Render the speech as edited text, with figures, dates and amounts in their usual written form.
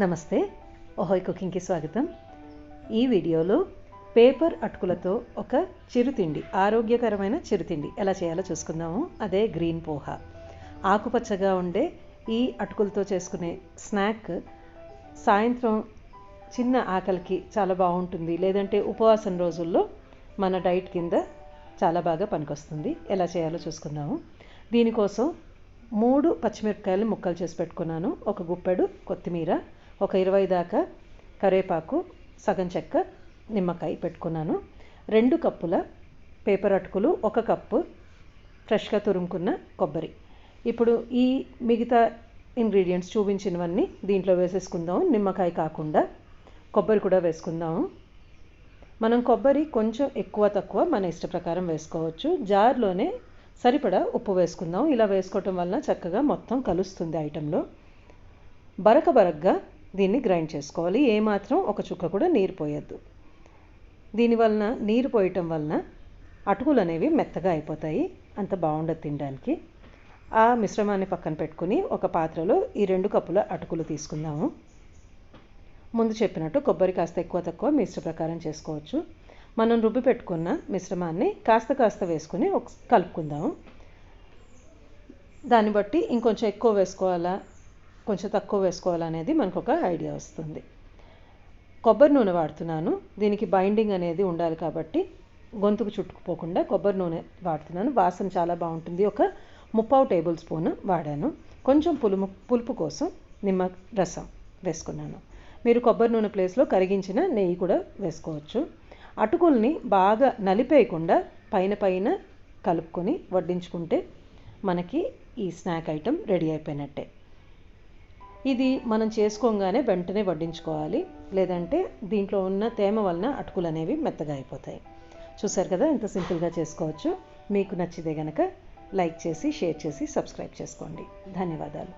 నమస్తే, ఓహోయ్ కుకింగ్కి స్వాగతం. ఈ వీడియోలో పేపర్ అటుకులతో ఒక చిరుతిండి, ఆరోగ్యకరమైన చిరుతిండి ఎలా చేయాలో చూసుకుందాము. అదే గ్రీన్ పోహా. ఆకుపచ్చగా ఉండే ఈ అటుకులతో చేసుకునే స్నాక్ సాయంత్రం చిన్న ఆకలికి చాలా బాగుంటుంది, లేదంటే ఉపవాసం రోజుల్లో మన డైట్ కింద చాలా బాగా పనికొస్తుంది. ఎలా చేయాలో చూసుకుందాము. దీనికోసం 3 పచ్చిమిరపకాయలు ముక్కలు చేసి పెట్టుకున్నాను. ఒక గుప్పెడు కొత్తిమీర, ఒక 20 దాకా కరివేపాకు, సగం చెక్క, నిమ్మకాయ పెట్టుకున్నాను. 2 కప్పుల పేపర్ అటుకులు, 1 కప్పు ఫ్రెష్గా తురుముకున్న కొబ్బరి. ఇప్పుడు ఈ మిగతా ఇంగ్రీడియంట్స్ చూపించినవన్నీ దీంట్లో వేసేసుకుందాం. నిమ్మకాయ కాకుండా కొబ్బరి కూడా వేసుకుందాము. మనం కొబ్బరి కొంచెం ఎక్కువ తక్కువ మన ఇష్ట ప్రకారం వేసుకోవచ్చు. జార్లోనే సరిపడా ఉప్పు వేసుకుందాం. ఇలా వేసుకోవటం వలన చక్కగా మొత్తం కలుస్తుంది ఐటెంలో. బరకగా దీన్ని గ్రైండ్ చేసుకోవాలి. ఏమాత్రం ఒక చుక్క కూడా నీరు పోయొద్దు. దీనివలన నీరు పోయటం వలన అటుకులు అనేవి మెత్తగా అయిపోతాయి, అంత బాగుండదు తినడానికి. ఆ మిశ్రమాన్ని పక్కన పెట్టుకుని ఒక పాత్రలో ఈ 2 కప్పుల అటుకులు తీసుకుందాము. ముందు చెప్పినట్టు కొబ్బరి కాస్త ఎక్కువ తక్కువ మీ ఇష్ట ప్రకారం చేసుకోవచ్చు. మనం రుబ్బి పెట్టుకున్న మిశ్రమాన్ని కాస్త వేసుకుని కలుపుకుందాము. దాన్ని బట్టి ఇంకొంచెం ఎక్కువ వేసుకోవాలా, కొంచెం తక్కువ వేసుకోవాలా అనేది మనకు ఒక ఐడియా వస్తుంది. కొబ్బరి నూనె వాడుతున్నాను. దీనికి బైండింగ్ అనేది ఉండాలి కాబట్టి గొంతుకు చుట్టుకుపోకుండా కొబ్బరి నూనె వాడుతున్నాను. వాసన చాలా బాగుంటుంది. ఒక 3/4 టేబుల్ స్పూన్ వాడాను. కొంచెం పులుపు కోసం నిమ్మ రసం వేసుకున్నాను. మీరు కొబ్బరి నూనె ప్లేస్లో కరిగించిన నెయ్యి కూడా వేసుకోవచ్చు. అటుకుల్ని బాగా నలిపేయకుండా పైన కలుపుకొని వడ్డించుకుంటే మనకి ఈ స్నాక్ ఐటెం రెడీ అయిపోయినట్టే. ఇది మనం చేసుకోగానే వెంటనే వడ్డించుకోవాలి, లేదంటే దీంట్లో ఉన్న తేమ వలన అటుకులు అనేవి మెత్తగా అయిపోతాయి. చూసారు కదా ఎంత సింపుల్గా చేసుకోవచ్చు. మీకు నచ్చితే గనక లైక్ చేసి, షేర్ చేసి, సబ్స్క్రైబ్ చేసుకోండి. ధన్యవాదాలు.